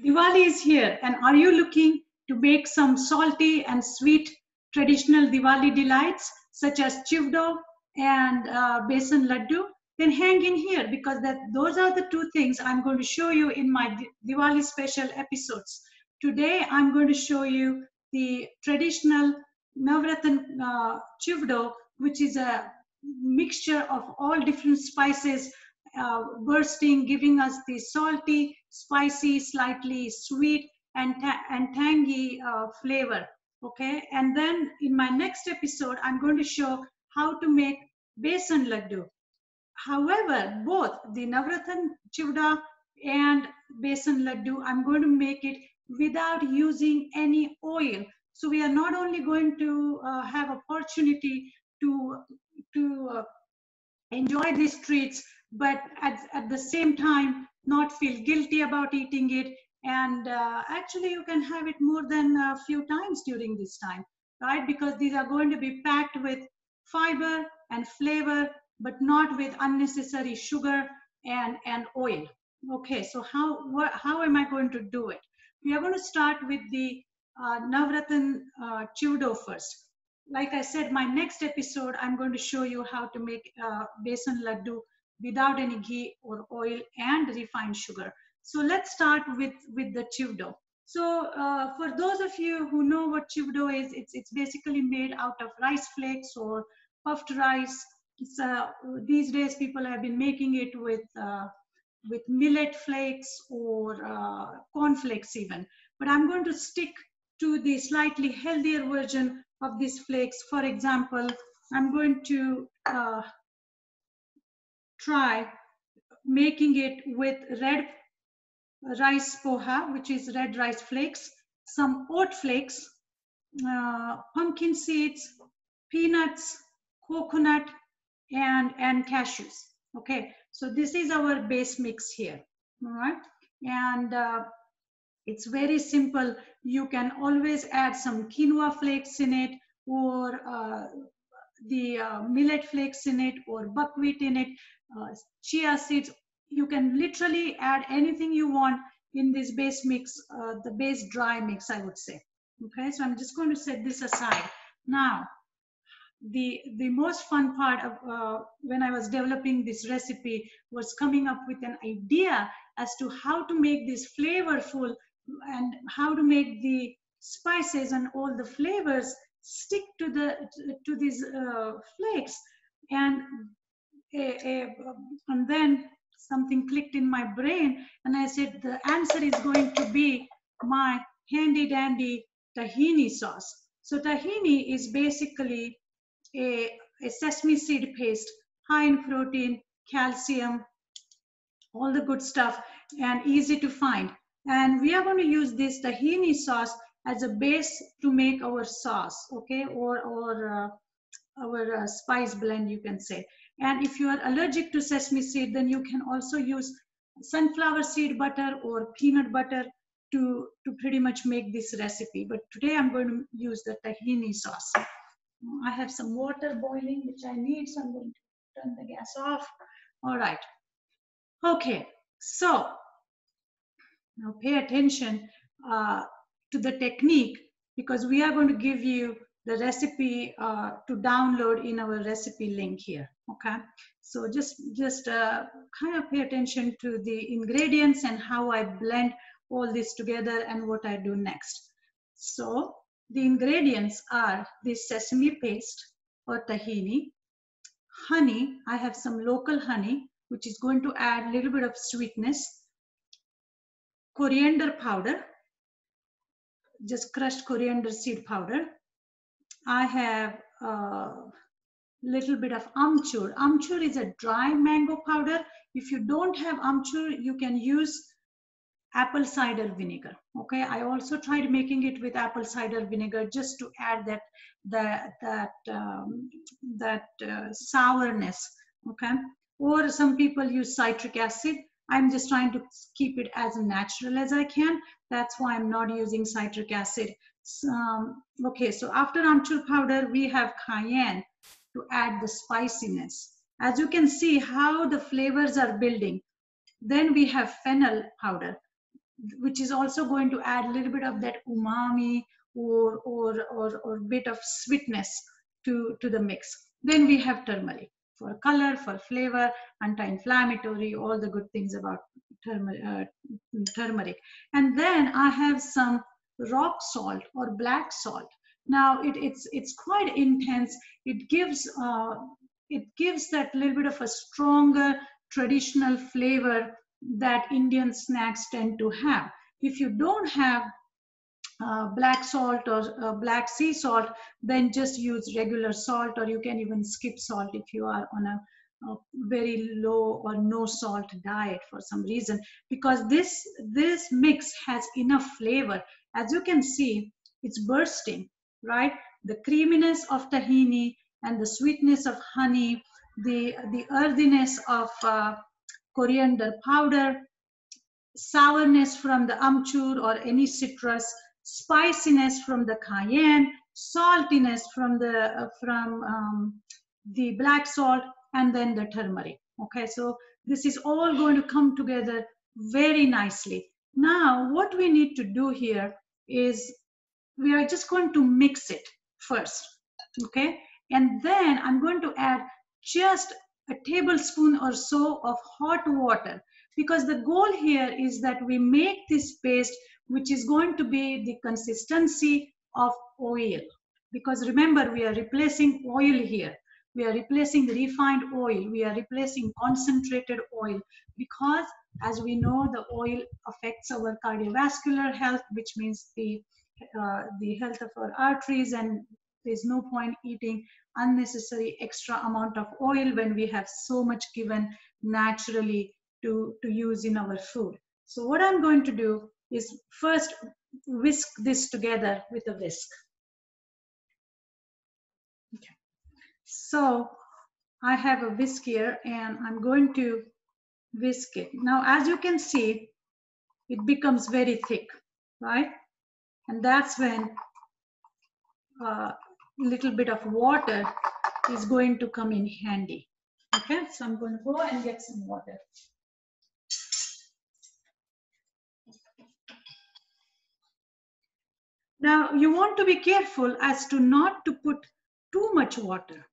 Diwali is here, and are you looking to bake some salty and sweet traditional Diwali delights such as chivdo and besan laddu? Then hang in here because those are the two things I'm going to show you in my Diwali special episodes. Today I'm going to show you the traditional Navratan chivdo, which is a mixture of all different spices bursting, giving us the salty, spicy, slightly sweet, and tangy flavor. Okay, and then in my next episode, I'm going to show how to make besan laddu. However, both the Navratan Chivda and Besan Laddu, I'm going to make it without using any oil. So we are not only going to have opportunity to enjoy these treats, but at the same time, not feel guilty about eating it. And actually, you can have it more than a few times during this time, right? Because these are going to be packed with fiber and flavor, but not with unnecessary sugar and oil. Okay, so how am I going to do it? We are going to start with the Navratan Chivdo first. Like I said, my next episode, I'm going to show you how to make besan laddu without any ghee or oil and refined sugar. So let's start with the chivdo. So for those of you who know what chivdo is, it's basically made out of rice flakes or puffed rice. These days, people have been making it with millet flakes or corn flakes even. But I'm going to stick to the slightly healthier version of these flakes. For example, I'm going to try making it with red rice poha, which is red rice flakes, some oat flakes, pumpkin seeds, peanuts, coconut, and cashews. Okay, so this is our base mix here. All right, and it's very simple. You can always add some quinoa flakes in it, or the millet flakes in it, or buckwheat in it, chia seeds. You can literally add anything you want in this base mix, the base dry mix, I would say. Okay, so I'm just going to set this aside. Now, the most fun part of when I was developing this recipe was coming up with an idea as to how to make this flavorful and how to make the spices and all the flavors stick to these flakes. And and then something clicked in my brain, and I said the answer is going to be my handy dandy tahini sauce. So tahini is basically a sesame seed paste, high in protein, calcium, all the good stuff, and easy to find. And we are going to use this tahini sauce as a base to make our sauce, okay, or our spice blend, you can say. And if you are allergic to sesame seed, then you can also use sunflower seed butter or peanut butter to pretty much make this recipe. But today I'm going to use the tahini sauce. I have some water boiling, which I need, so I'm going to turn the gas off. All right. Okay, so now pay attention to the technique, because we are going to give you the recipe to download in our recipe link here. Okay, so just kind of pay attention to the ingredients and how I blend all this together and what I do next. So the ingredients are this sesame paste or tahini, honey. I have some local honey, which is going to add a little bit of sweetness, coriander powder, just crushed coriander seed powder. I have a little bit of amchur. Amchur is a dry mango powder. If you don't have amchur, you can use apple cider vinegar. Okay, I also tried making it with apple cider vinegar just to add that sourness. Okay, or some people use citric acid. I'm just trying to keep it as natural as I can. That's why I'm not using citric acid. Okay, so after amchur powder, we have cayenne to add the spiciness. As you can see how the flavors are building. Then we have fennel powder. which is also going to add a little bit of that umami or bit of sweetness to the mix. Then we have turmeric for color, for flavor, anti-inflammatory, all the good things about turmeric. And then I have some rock salt or black salt. Now it's quite intense. It gives that little bit of a stronger traditional flavor that Indian snacks tend to have. If you don't have black salt or black sea salt, then just use regular salt, or you can even skip salt if you are on a very low or no salt diet for some reason, because this mix has enough flavor. As you can see, it's bursting, right? The creaminess of tahini and the sweetness of honey, the earthiness of coriander powder, sourness from the amchur or any citrus, spiciness from the cayenne, saltiness from the black salt, and then the turmeric. Okay, so this is all going to come together very nicely. Now, what we need to do here is we are just going to mix it first, okay? And then I'm going to add just a tablespoon or so of hot water, because the goal here is that we make this paste which is going to be the consistency of oil. Because remember, we are replacing oil here. We are replacing the refined oil. We are replacing concentrated oil, because as we know, the oil affects our cardiovascular health, which means the health of our arteries, and there's no point eating unnecessary extra amount of oil when we have so much given naturally to use in our food. So what I'm going to do is first whisk this together with a whisk. Okay. So I have a whisk here and I'm going to whisk it. Now, as you can see, it becomes very thick, right? And that's when a little bit of water is going to come in handy. Okay, so I'm going to go and get some water. Now, you want to be careful as to not to put too much water,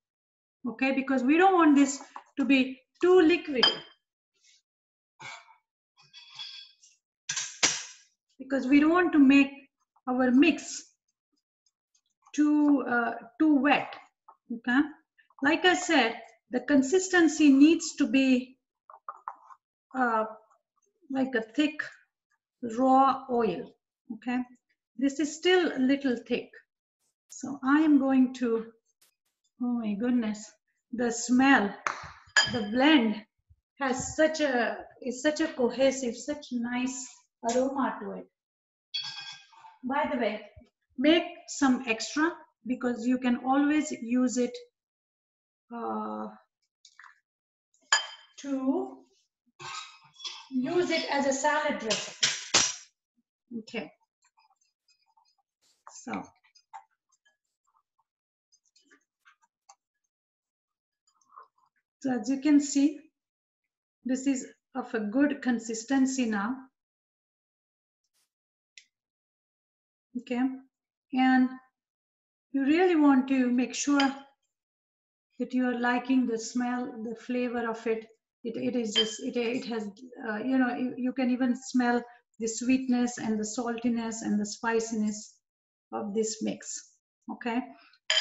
okay, because we don't want this to be too liquid, because we don't want to make our mix too wet. Okay, like I said, the consistency needs to be like a thick raw oil. Okay, this is still a little thick, so I am going to, oh my goodness, the smell, the blend has is such a cohesive, such nice aroma to it. By the way, make some extra, because you can always use it to use it as a salad dressing. Okay, so as you can see, this is of a good consistency now. Okay, and you really want to make sure that you are liking the smell, the flavor of it. It is just, it has, you know, you can even smell the sweetness and the saltiness and the spiciness of this mix. Okay,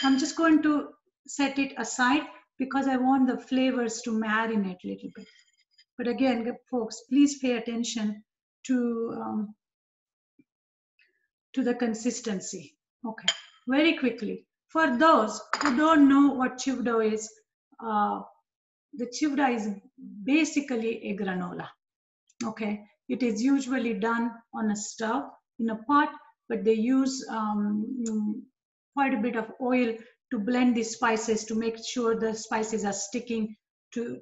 I'm just going to set it aside because I want the flavors to marinate a little bit. But again, folks, please pay attention to the consistency. Okay, very quickly. For those who don't know what chivdo is, the chivda is basically a granola. Okay, it is usually done on a stove in a pot, but they use quite a bit of oil to blend the spices to make sure the spices are sticking to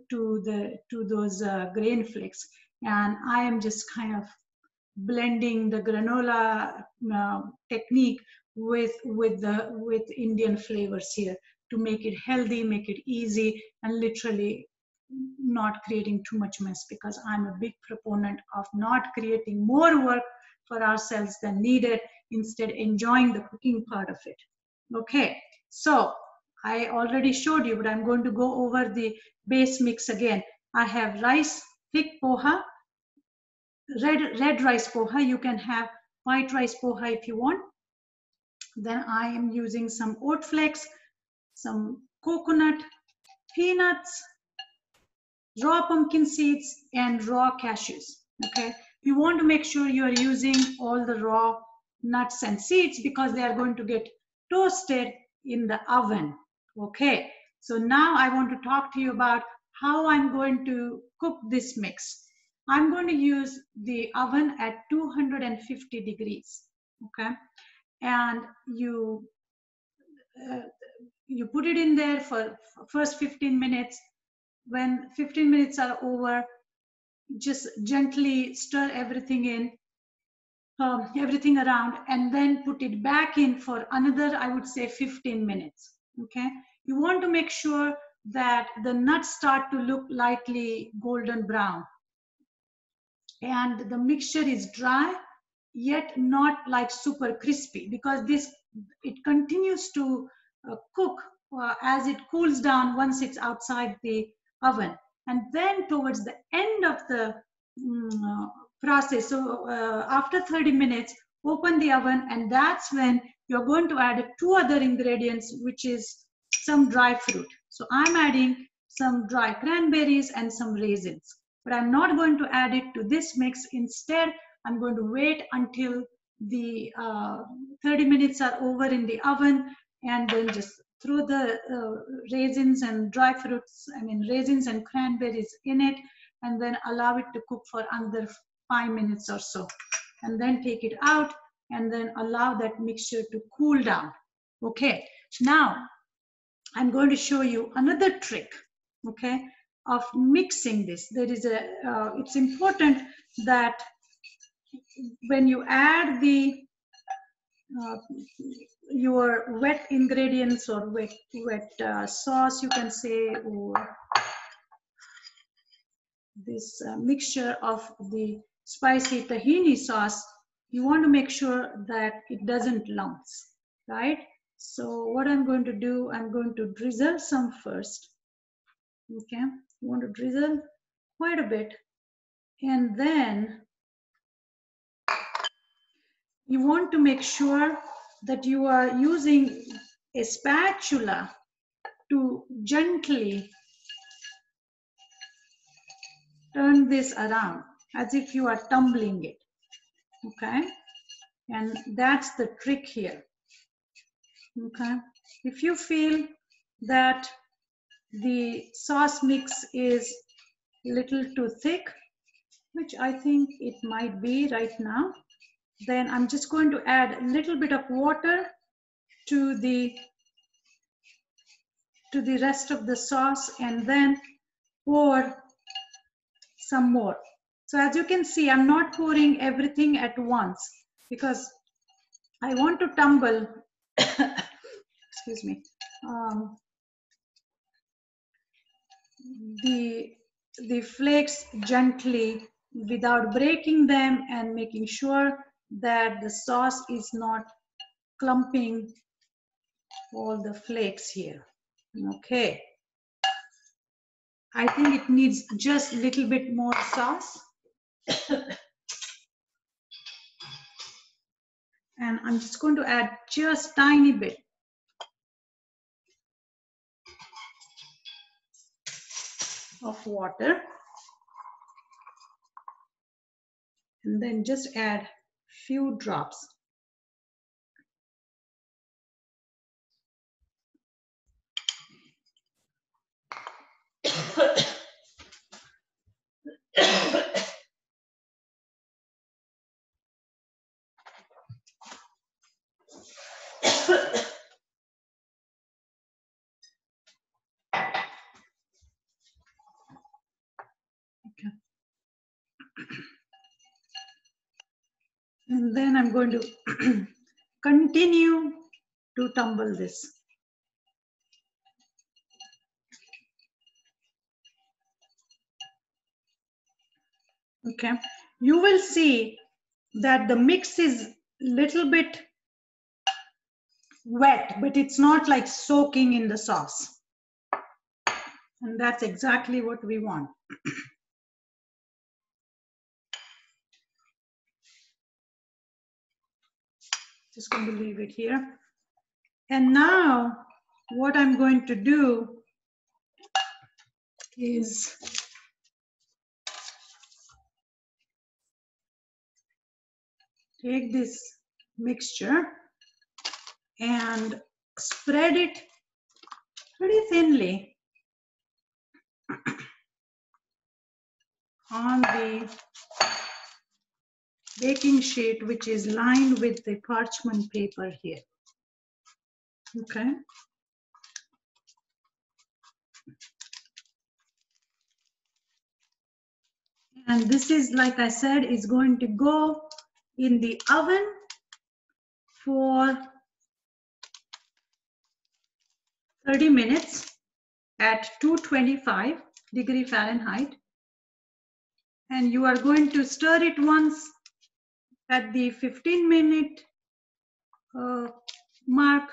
those grain flakes. And I am just kind of blending the granola technique with Indian flavors here to make it healthy, make it easy, and literally not creating too much mess, because I'm a big proponent of not creating more work for ourselves than needed, instead enjoying the cooking part of it. Okay, so I already showed you, but I'm going to go over the base mix again. I have rice, thick poha, red rice poha. You can have white rice poha if you want. Then I am using some oat flakes, some coconut, peanuts, raw pumpkin seeds, and raw cashews. Okay, you want to make sure you are using all the raw nuts and seeds, because they are going to get toasted in the oven. Okay, so now I want to talk to you about how I'm going to cook this mix. I'm going to use the oven at 250 degrees. Okay, and uh, you put it in there for first 15 minutes. When 15 minutes are over, just gently stir everything in, everything around, and then put it back in for another, I would say, 15 minutes. Okay, you want to make sure that the nuts start to look lightly golden brown, and the mixture is dry yet not like super crispy, because this, it continues to cook as it cools down once it's outside the oven. And then towards the end of the mm, uh, process, so after 30 minutes, open the oven, and that's when you're going to add two other ingredients, which is some dry fruit. So I'm adding some dry cranberries and some raisins, but I'm not going to add it to this mix. Instead, I'm going to wait until the 30 minutes are over in the oven, and then just throw the raisins and dry fruits, raisins and cranberries in it, and then allow it to cook for another 5 minutes or so. And then take it out, and then allow that mixture to cool down. Okay, now I'm going to show you another trick, okay, of mixing this. There is a, it's important that when you add the uh, your wet ingredients, or wet sauce, you can say, or this mixture of the spicy tahini sauce, you want to make sure that it doesn't lumps, right? So what I'm going to do, I'm going to drizzle some first. Okay, you want to drizzle quite a bit, and then you want to make sure that you are using a spatula to gently turn this around as if you are tumbling it. Okay, and that's the trick here. Okay, if you feel that the sauce mix is a little too thick, which I think it might be right now, then I'm just going to add a little bit of water to the rest of the sauce, and then pour some more. So as you can see, I'm not pouring everything at once, because I want to tumble excuse me, the flakes gently without breaking them, and making sure that the sauce is not clumping all the flakes here. Okay, I think it needs just a little bit more sauce. And I'm just going to add just tiny bit of water, and then just add few drops. And then I'm going to continue to tumble this. Okay, you will see that the mix is little bit wet, but it's not like soaking in the sauce. And that's exactly what we want. Just going to leave it here. And now what I'm going to do is take this mixture and spread it pretty thinly on the baking sheet, which is lined with the parchment paper here. Okay. And this is, like I said, is going to go in the oven for 30 minutes at 225 Fahrenheit. And you are going to stir it once at the 15-minute mark,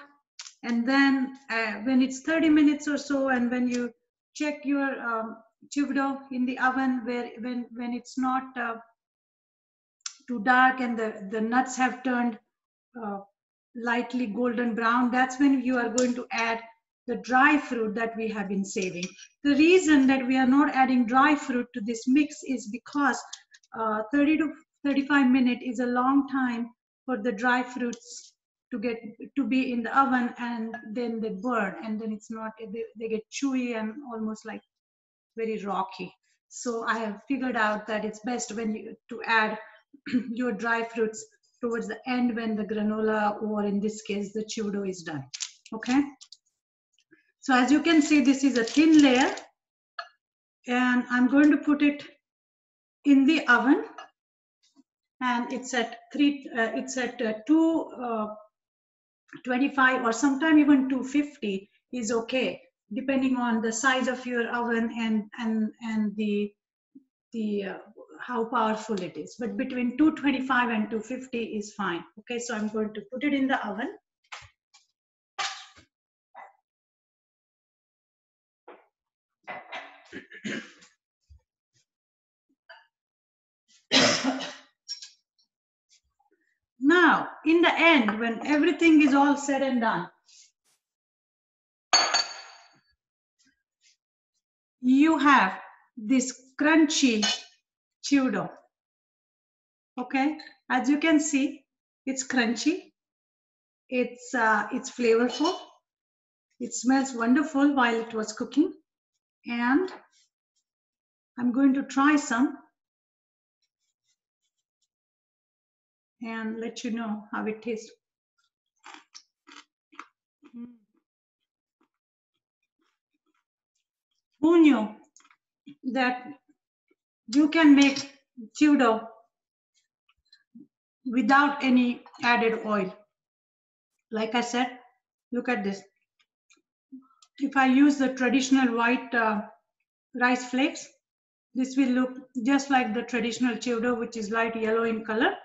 and then when it's 30 minutes or so, and when you check your chivdo in the oven, when it's not too dark and the nuts have turned uh, lightly golden brown, that's when you are going to add the dry fruit that we have been saving. The reason that we are not adding dry fruit to this mix is because 30 to 35 minutes is a long time for the dry fruits to be in the oven, and then they burn, and then it's not, they get chewy and almost like very rocky. So I have figured out that it's best when you to add your dry fruits towards the end, when the granola, or in this case the chivdo, is done. Okay, so as you can see, this is a thin layer, and I'm going to put it in the oven, and it's at 225, or sometime even 250 is okay, depending on the size of your oven and the how powerful it is. But between 225 and 250 is fine. Okay, so I'm going to put it in the oven. Now, in the end, when everything is all said and done, you have this crunchy chivdo. Okay, as you can see, it's crunchy, it's flavorful, it smells wonderful while it was cooking, and I'm going to try some and let you know how it tastes. Who knew that you can make chivdo without any added oil? Like I said, look at this. If I use the traditional white rice flakes, this will look just like the traditional chivdo, which is light yellow in color.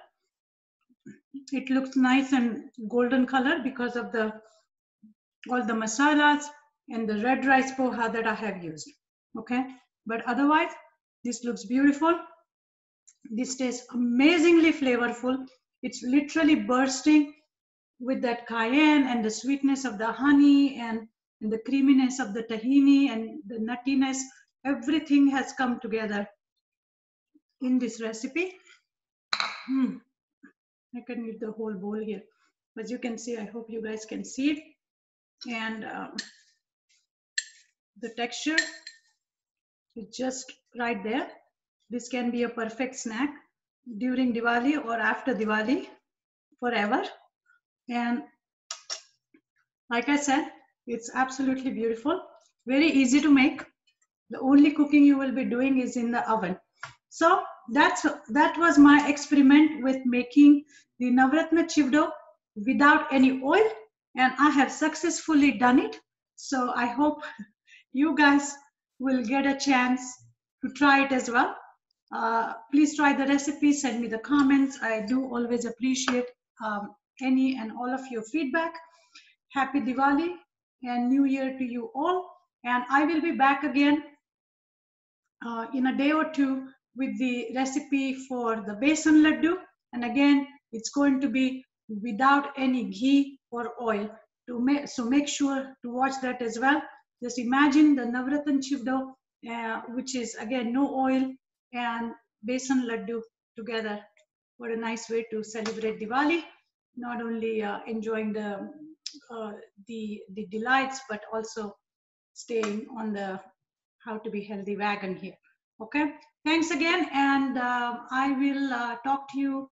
It looks nice and golden color because of all the masalas and the red rice poha that I have used. Okay, but otherwise this looks beautiful. This tastes amazingly flavorful. It's literally bursting with that cayenne and the sweetness of the honey and the creaminess of the tahini and the nuttiness. Everything has come together in this recipe. I can eat the whole bowl here. As you can see, I hope you guys can see it. And the texture is just right there. This can be a perfect snack during Diwali or after Diwali, forever. And like I said, it's absolutely beautiful, very easy to make. The only cooking you will be doing is in the oven. So that was my experiment with making the Navratna Chivdo without any oil, and I have successfully done it. So I hope you guys will get a chance to try it as well. Please try the recipe, send me the comments. I do always appreciate any and all of your feedback. Happy Diwali and New Year to you all. And I will be back again in a day or two with the recipe for the besan laddu. And again, it's going to be without any ghee or oil. So make sure to watch that as well. Just imagine the Navratan Chivdo, which is again no oil, and besan laddu together. What a nice way to celebrate Diwali. Not only enjoying the delights, but also staying on the how to be healthy wagon here. Okay, thanks again, and I will talk to you